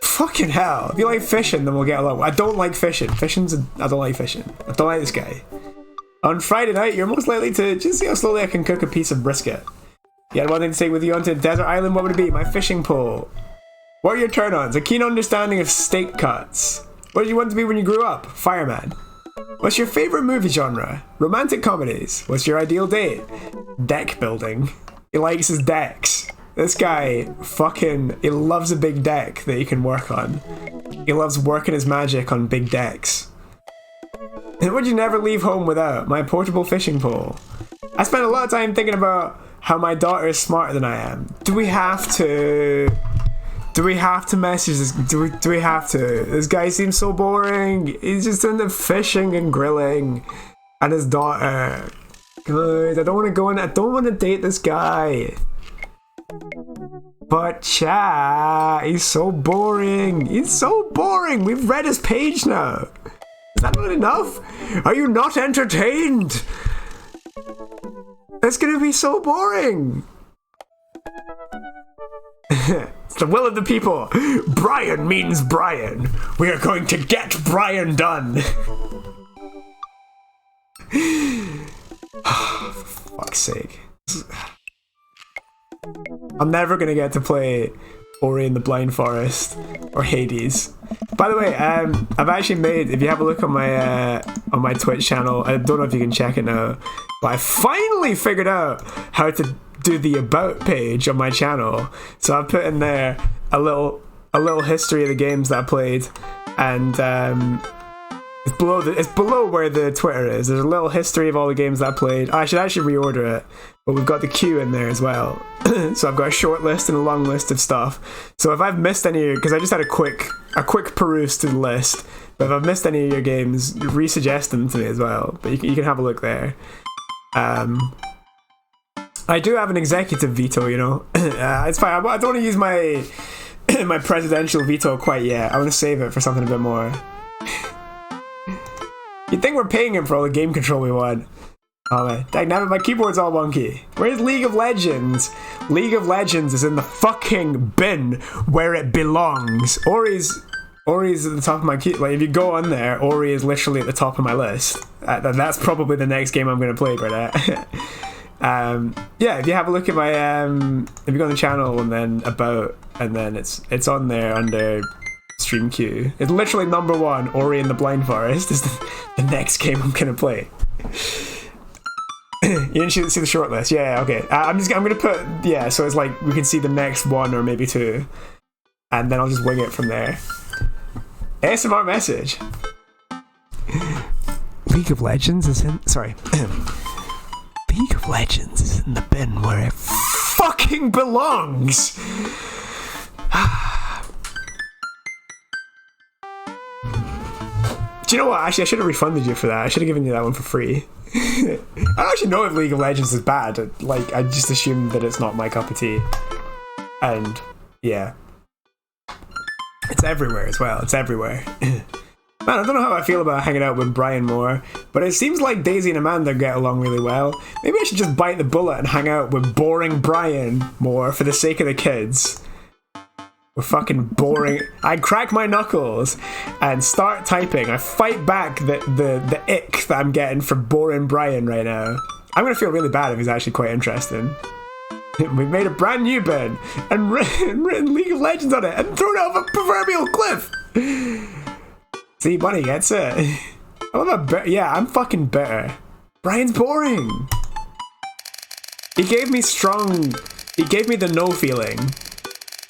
Fucking hell. If you like fishing, then we'll get along. I don't like fishing. I don't like fishing. I don't like this guy. On Friday night, you're most likely to just see how slowly I can cook a piece of brisket. You had one thing to take with you onto a desert island, what would it be? My fishing pole. What are your turn-ons? A keen understanding of steak cuts. What did you want to be when you grew up? Fireman. What's your favorite movie genre? Romantic comedies. What's your ideal date? Deck building. He likes his decks. This guy he loves a big deck that he can work on. He loves working his magic on big decks. And would you never leave home without? My portable fishing pole. I spend a lot of time thinking about how my daughter is smarter than I am. Do we have to message this? Do we have to? This guy seems so boring. He's just into fishing and grilling. And his daughter. Guys, I don't want to go in. I don't want to date this guy. But chat, he's so boring. He's so boring. We've read his page now. Is that not enough? Are you not entertained? It's gonna be so boring. It's the will of the people. Brian means Brian. We are going to get Brian done. For fuck's sake. I'm never gonna get to play Ori and the Blind Forest or Hades. By the way, I've actually made, if you have a look on my Twitch channel, I don't know if you can check it now, but I finally figured out how to do the about page on my channel. So I've put in there a little history of the games that I played, and it's below where the Twitter is. There's a little history of all the games that I played. I should actually reorder it, but we've got the queue in there as well. So I've got a short list and a long list of stuff. So if I've missed any, because I just had a quick peruse to the list, but if I've missed any of your games, resuggest them to me as well. But you can have a look there. I do have an executive veto, you know. It's fine. I don't want to use my my presidential veto quite yet. I want to save it for something a bit more. You'd think we're paying him for all the game control we want. Oh man, dang, my keyboard's all wonky. Where's League of Legends? League of Legends is in the fucking bin where it belongs. Ori's at the top of my key. Like, if you go on there, Ori is literally at the top of my list. That's probably the next game I'm going to play, Bernette. Yeah, if you have a look at my if you go on the channel and then about, and then it's on there under stream queue. It's literally number 1. Ori and the Blind Forest is the next game I'm going to play. You didn't see the short list? Yeah, okay. I'm gonna put, yeah, so it's like we can see the next 1 or maybe 2, and then I'll just wing it from there. ASMR message. League of Legends is in, sorry. League of Legends is in the bin where it fucking belongs. Do you know what? Actually, I should have refunded you for that. I should have given you that one for free. I don't actually know if League of Legends is bad. Like, I just assumed that it's not my cup of tea. And, yeah. It's everywhere as well. It's everywhere. Man, I don't know how I feel about hanging out with Brian more, but it seems like Daisy and Amanda get along really well. Maybe I should just bite the bullet and hang out with boring Brian more for the sake of the kids. with fucking boring. I crack my knuckles and start typing. I fight back the ick that I'm getting from boring Brian right now. I'm gonna feel really bad if he's actually quite interesting. We've made a brand new bin and written League of Legends on it and thrown it off a proverbial cliff. See, Bunny gets it. I love that. Yeah, I'm fucking bitter. Brian's boring. He gave me the no feeling.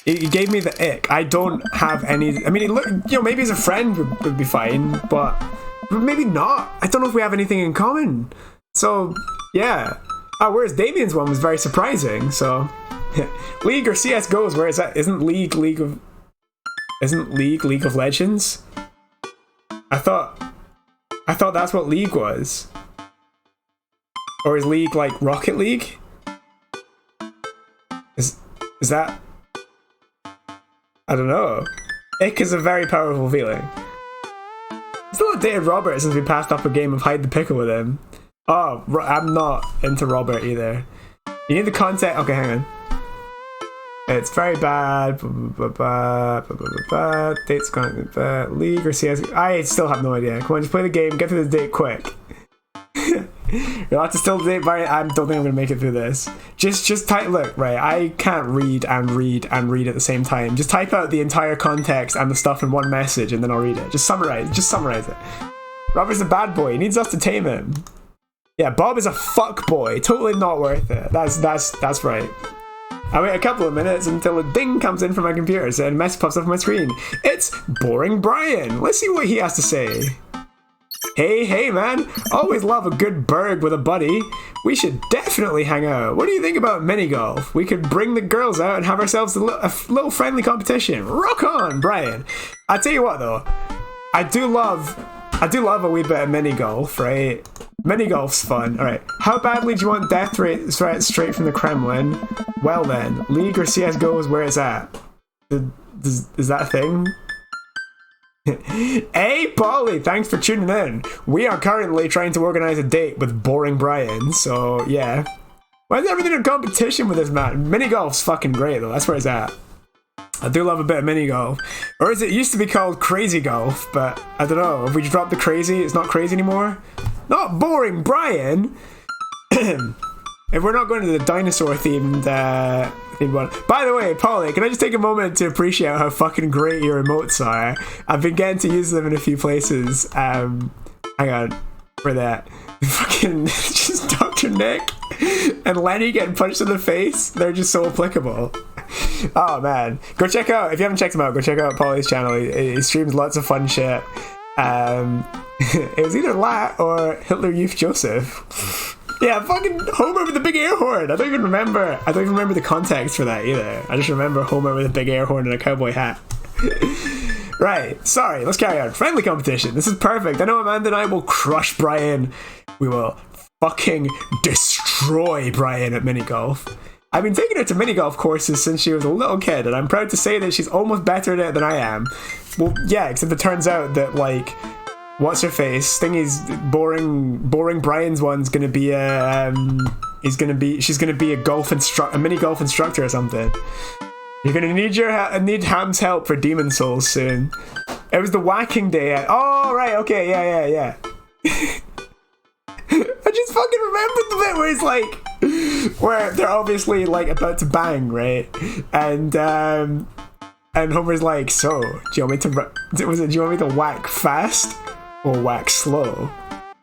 He gave me the ick. I don't have any. I mean, look, maybe as a friend would be fine, but maybe not. I don't know if we have anything in common. So, yeah. Oh, whereas Damien's one was very surprising. So, League or CS:GO's where is that? Isn't League of Legends? I thought that's what League was. Or is League like Rocket League? Is that? I don't know. Ick is a very powerful feeling. Still not dated Robert since we passed up a game of hide the pickle with him. Oh, I'm not into Robert either. You need the context. Okay, hang on. It's very bad. Date's going League or CS. I still have no idea. Come on, just play the game. Get through the date quick. You'll have to still date Barry. I don't think I'm gonna make it through this. Just type. Look, right. I can't read and read and read at the same time. Just type out the entire context and the stuff in one message, and then I'll read it. Just summarize it. Robert's a bad boy. He needs us to tame him. Yeah, Bob is a fuck boy. Totally not worth it. That's right. I wait a couple of minutes until a ding comes in from my computer and a message pops up on my screen. It's boring Brian. Let's see what he has to say. Hey man, always love a good burg with a buddy. We should definitely hang out. What do you think about mini golf? We could bring the girls out and have ourselves a little friendly competition. Rock on, Brian. I tell you what though, I do love a wee bit of mini golf, right? Mini golf's fun. Alright, how badly do you want death threats straight from the Kremlin? Well then, League or CS:GO is where it's at. Is that a thing? Hey Polly, thanks for tuning in. We are currently trying to organize a date with boring Brian, so yeah. Why is everything in competition with this man? Mini golf's fucking great though, that's where it's at. I do love a bit of mini golf. Or is it used to be called crazy golf, but I don't know. If we dropped the crazy, it's not crazy anymore? Not boring Brian! If we're not going to the dinosaur themed one. By the way, Polly, can I just take a moment to appreciate how fucking great your emotes are? I've been getting to use them in a few places. Hang on. For that. Fucking just Dr. Nick and Lenny getting punched in the face. They're just so applicable. Oh man. Go check out, if you haven't checked him out, go check out Polly's channel. He streams lots of fun shit. It was either Lat or Hitler Youth Joseph. Yeah, fucking Homer with the big air horn. I don't even remember the context for that either. I just remember Homer with a big air horn and a cowboy hat. Right, sorry, let's carry on. Friendly competition. This is perfect. I know Amanda and I will crush Brian. We will fucking destroy Brian at mini golf. I've been taking her to mini golf courses since she was a little kid, and I'm proud to say that she's almost better at it than I am. Well, yeah, except it turns out that, like, what's her face? Stingy's boring Brian's one's gonna be she's gonna be a mini golf instructor or something. You're gonna need Ham's help for Demon Souls soon. It was the whacking day. Oh right, okay, yeah. I just fucking remembered the bit where it's like, where they're obviously like about to bang, right? And Homer's like, so do you want me to whack fast or whack slow?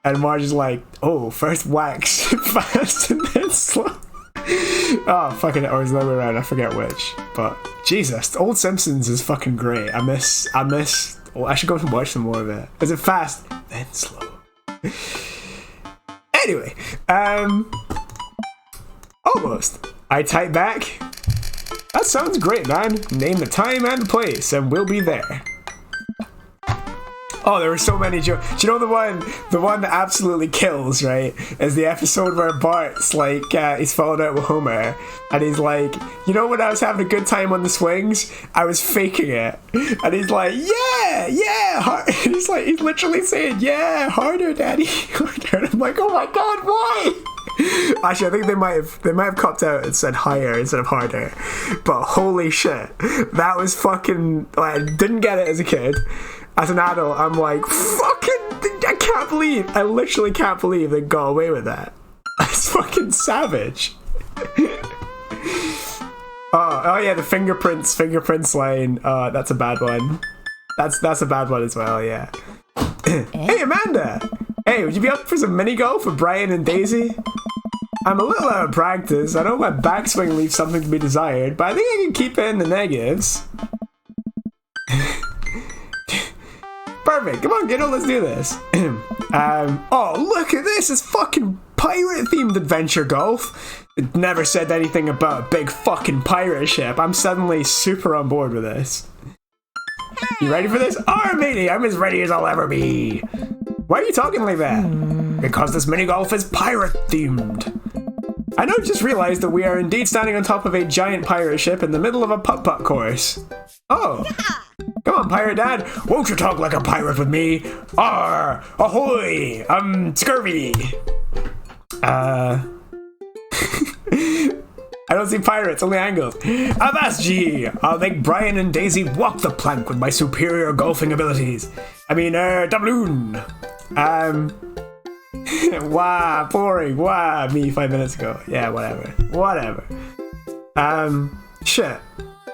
And Marge is like, oh, first whack fast and then slow. Oh, fucking, or is the other way around, I forget which. But Jesus, old Simpsons is fucking great. I miss oh, I should go and watch some more of it. Is it fast then slow? Anyway, almost. I type back. That sounds great, man. Name the time and the place, and we'll be there. Oh, there were so many jokes. Do you know the one that absolutely kills, right? Is the episode where Bart's like, he's falling out with Homer, and he's like, you know when I was having a good time on the swings, I was faking it. And he's like, yeah, hard. And he's literally saying, yeah, harder, daddy, harder. And I'm like, oh my god, why? Actually, I think they might have copped out and said higher instead of harder. But holy shit, that was fucking. Like, I didn't get it as a kid. As an adult, I'm like, fucking, I literally can't believe they got away with that. It's fucking savage. Oh yeah, the fingerprints line. That's a bad one. That's a bad one as well. Yeah. Hey Amanda. Hey, would you be up for some mini golf with Brian and Daisy? I'm a little out of practice. I know my backswing leaves something to be desired, but I think I can keep it in the negatives. Perfect. Come on, kiddo, let's do this. Oh, look at this. It's fucking pirate-themed adventure golf. It never said anything about a big fucking pirate ship. I'm suddenly super on board with this. You ready for this? Oh, matey, I'm as ready as I'll ever be. Why are you talking like that? Because this mini golf is pirate-themed. I now just realized that we are indeed standing on top of a giant pirate ship in the middle of a putt-putt course. Oh. Come on, Pirate Dad. Won't you talk like a pirate with me? Arr! Ahoy! Scurvy! I don't see pirates, only angles. Avast ye! I'll make Brian and Daisy walk the plank with my superior golfing abilities. I mean, doubloon. Wow, boring. Wow, me 5 minutes ago. Yeah, whatever. Shit.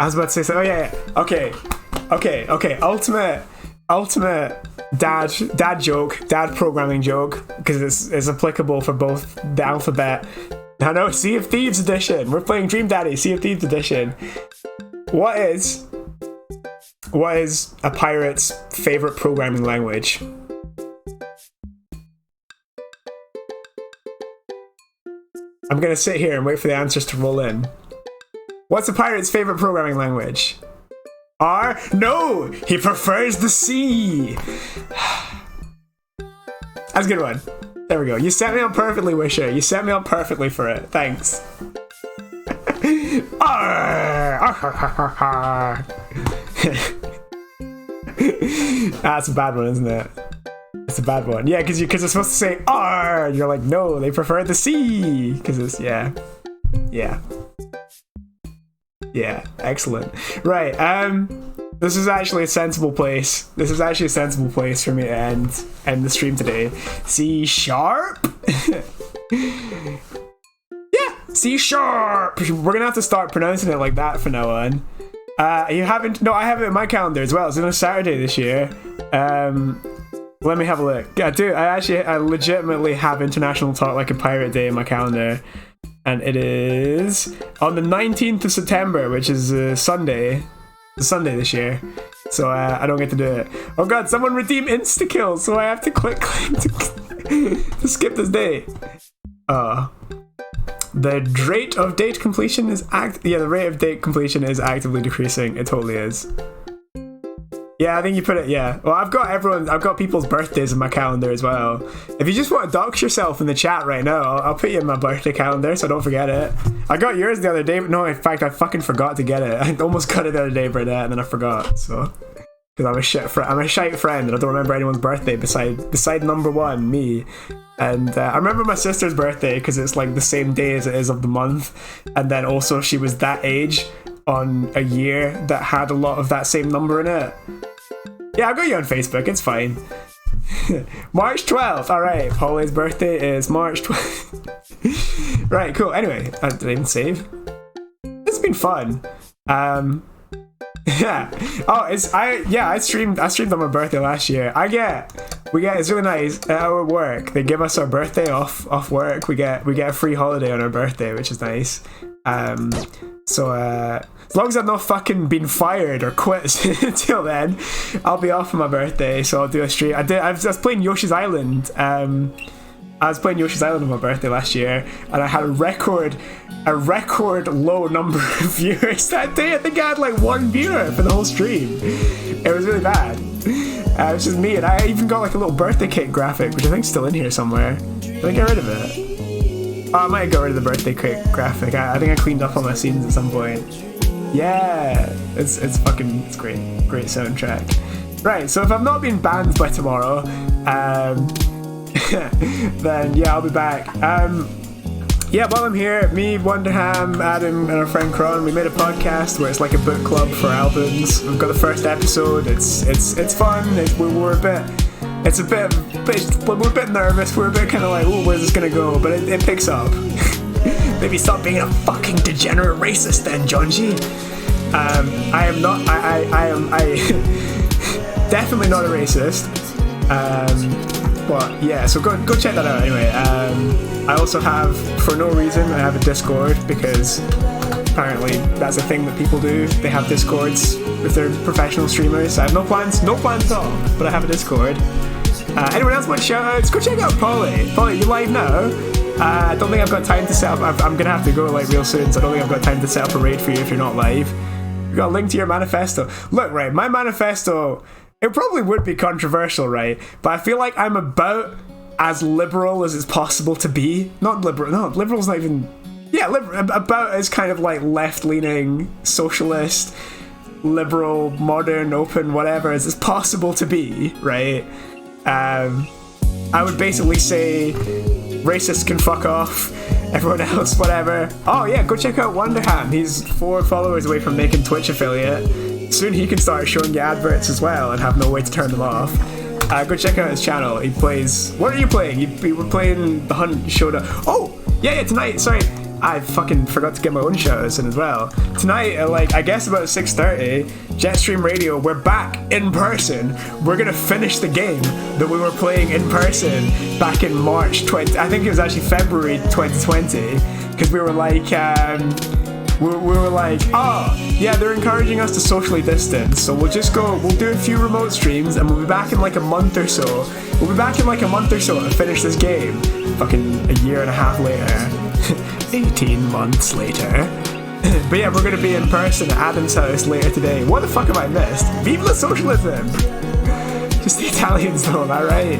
I was about to say something. Oh, yeah. Okay. Ultimate dad joke, dad programming joke, because it's applicable for both the alphabet. I know, Sea of Thieves edition. We're playing Dream Daddy, Sea of Thieves edition. What is a pirate's favorite programming language? I'm gonna sit here and wait for the answers to roll in. What's a pirate's favorite programming language? R? No! He prefers the sea! That's a good one. There we go. You set me up perfectly, Wisher. You set me up perfectly for it. Thanks. That's a bad one, isn't it? It's a bad one. Yeah, because it's supposed to say R. You're like, no, they prefer the C. Because it's, yeah. Yeah, excellent. Right, this is actually a sensible place. This is actually a sensible place for me to end the stream today. C#? Yeah, C#. We're gonna have to start pronouncing it like that from now on. You haven't? No, I have it in my calendar as well. It's on a Saturday this year. Let me have a look. Yeah, dude, I legitimately have International Talk Like a Pirate Day in my calendar. And it is on the 19th of September, which is Sunday. It's Sunday this year. So I don't get to do it. Oh god, someone redeem insta-kill, so I have to click to skip this day. The rate of date completion is the rate of date completion is actively decreasing. It totally is. Yeah, I think you put it, yeah. Well, I've got people's birthdays in my calendar as well. If you just want to dox yourself in the chat right now, I'll put you in my birthday calendar so don't forget it. I got yours the other day, but no, in fact, I fucking forgot to get it. I almost got it the other day, Bernadette, and then I forgot, so. Because I'm a shite friend and I don't remember anyone's birthday beside number one, me. And I remember my sister's birthday because it's like the same day as it is of the month. And then also she was that age on a year that had a lot of that same number in it. Yeah, I'll go you on Facebook, it's fine. March 12th, alright, Polly's birthday is March 12th. Right, cool, anyway, did I even save? It's been fun. Yeah. Oh, I streamed on my birthday last year. It's really nice at our work. They give us our birthday off work. We get a free holiday on our birthday, which is nice. So as long as I've not fucking been fired or quit until then, I'll be off for my birthday. So I'll do a stream. I was playing Yoshi's Island. I was playing Yoshi's Island on my birthday last year, and I had a record low number of viewers that day. I think I had like one viewer for the whole stream. It was really bad. It was just me, and I even got like a little birthday cake graphic, which I think's still in here somewhere. Did I get rid of it? Oh, I might have got rid of the birthday cake graphic. I think I cleaned up all my scenes at some point. Yeah, it's great soundtrack. Right, so if I've not been banned by tomorrow, then yeah, I'll be back. yeah, while I'm here, me, Wonderham, Adam, and our friend Kron, we made a podcast where it's like a book club for albums. We've got the first episode. It's fun. We're a bit nervous. We're a bit kind of like, oh, where's this gonna go? But it picks up. Maybe stop being a fucking degenerate racist then, Jonji. I am not. I am definitely not a racist. But yeah, so go check that out anyway. I also have, for no reason, I have a Discord because apparently that's a thing that people do. They have Discords with their professional streamers. I have no plans at all, but I have a Discord. Anyone else want shoutouts? Go check out Polly. Polly, you live now? I don't think I've got time to set up. I'm gonna have to go like real soon, so I don't think I've got time to set up a raid for you if you're not live. We've got a link to your manifesto. Look, right, my manifesto, it probably would be controversial, right? But I feel like I'm about as liberal as it's possible to be. Not liberal, no, liberal's not even... Yeah, about as kind of like left-leaning, socialist, liberal, modern, open, whatever as it's possible to be, right? I would basically say racists can fuck off, everyone else, whatever. Oh yeah, go check out Wonderham. He's 4 followers away from making Twitch affiliate. Soon he can start showing you adverts as well and have no way to turn them off. Go check out his channel. He plays... What are you playing? You were playing The Hunt Showdown. Oh! Yeah, tonight. Sorry. I fucking forgot to get my own shows in as well. Tonight, I guess about 6:30, Jetstream Radio, we're back in person. We're gonna finish the game that we were playing in person back in March 20... I think it was actually February 2020. Because we were like... We were like, oh, yeah, they're encouraging us to socially distance, so we'll do a few remote streams, and we'll be back in like a month or so. We'll be back in like a month or so to finish this game. Fucking a year and a half later. 18 months later. But yeah, we're gonna be in person at Adam's house later today. What the fuck have I missed? Viva la socialism! Just the Italians though, am I right?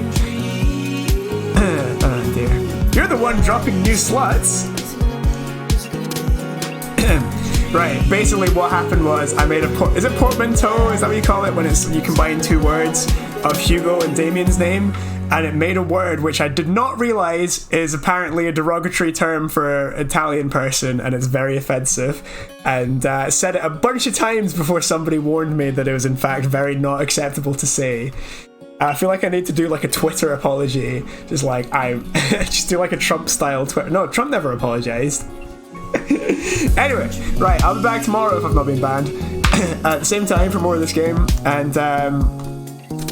Oh dear. You're the one dropping new sluts! Right, basically what happened was I made is it portmanteau? Is that what you call it when you combine 2 words of Hugo and Damien's name? And it made a word which I did not realise is apparently a derogatory term for an Italian person, and it's very offensive. And I said it a bunch of times before somebody warned me that it was in fact very not acceptable to say. I feel like I need to do like a Twitter apology, just like just do like a Trump style Twitter. No, Trump never apologised. Anyway, right, I'll be back tomorrow if I've not been banned at the same time for more of this game, and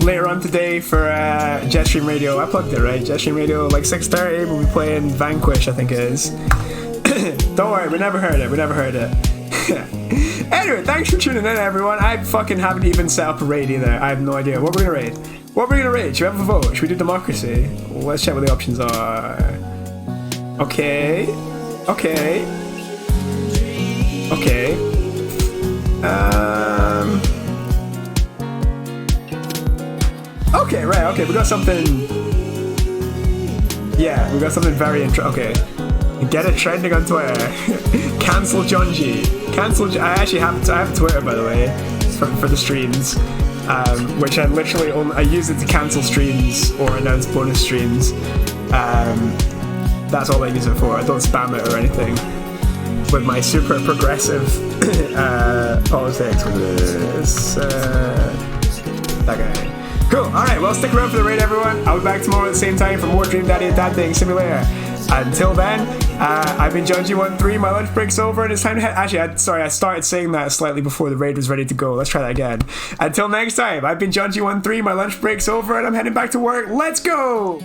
later on today for Jetstream Radio. I plugged it, right? Jetstream Radio, like 6:30, we'll be playing Vanquish, I think it is. Don't worry, we never heard it. Anyway, thanks for tuning in, everyone. I fucking haven't even set up a raid either. I have no idea. What we're gonna raid? Should we have a vote? Should we do democracy? Well, let's check what the options are. Okay. Okay, right, okay, we got something. Yeah, we got something very okay. Get it trending on Twitter. Cancel Jonji. I actually have Twitter, by the way, for the streams, which I literally I use it to cancel streams or announce bonus streams. That's all I use it for. I don't spam it or anything with my super progressive politics with this that guy. Cool. Alright, well, stick around for the raid, everyone. I'll be back tomorrow at the same time for more Dream Daddy and Dad Thing Simulator. Until then, I've been Jonji13. My lunch break's over and it's time to head. Actually, I started saying that slightly before the raid was ready to go. Let's try that again. Until next time, I've been Jonji13. My lunch break's over and I'm heading back to work. Let's go!